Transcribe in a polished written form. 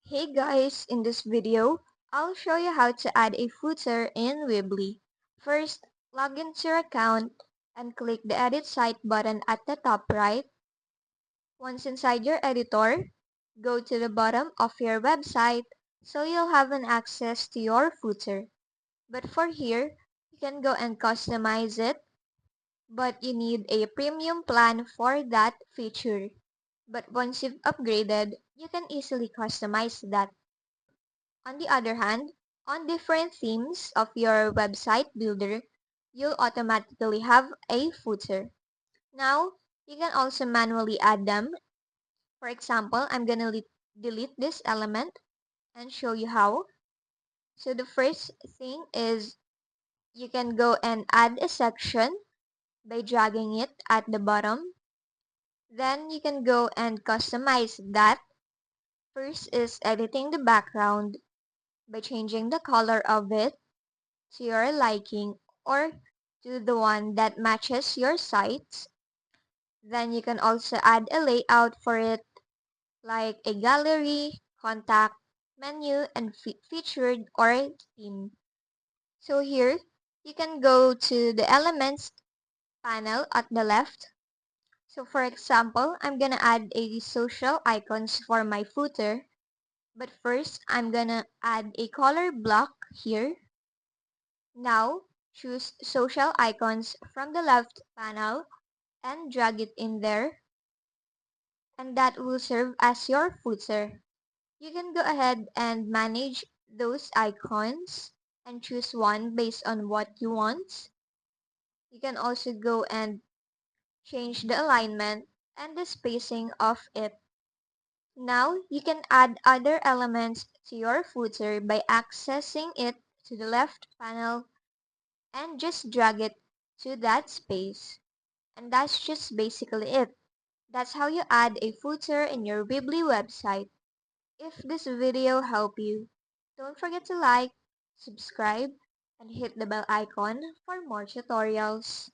Hey guys, in this video, I'll show you how to add a footer in Weebly. First, log into your account and click the Edit Site button at the top right. Once inside your editor, go to the bottom of your website so you'll have an access to your footer. But for here, you can go and customize it, but you need a premium plan for that feature. But once you've upgraded, you can easily customize that. On the other hand, on different themes of your website builder, you'll automatically have a footer. Now, you can also manually add them. For example, I'm gonna delete this element and show you how. So the first thing is you can go and add a section by dragging it at the bottom. Then you can go and customize that. First is editing the background by changing the color of it to your liking or to the one that matches your site. Then you can also add a layout for it like a gallery, contact, menu, and featured or theme. So here, you can go to the elements panel at the left. So for example, I'm gonna add a social icons for my footer. But first, I'm gonna add a color block here. Now, choose social icons from the left panel and drag it in there, and that will serve as your footer. You can go ahead and manage those icons and choose one based on what you want. You can also go and change the alignment and the spacing of it. Now, you can add other elements to your footer by accessing it to the left panel and just drag it to that space. And that's just basically it. That's how you add a footer in your Weebly website. If this video helped you, don't forget to like, subscribe, and hit the bell icon for more tutorials.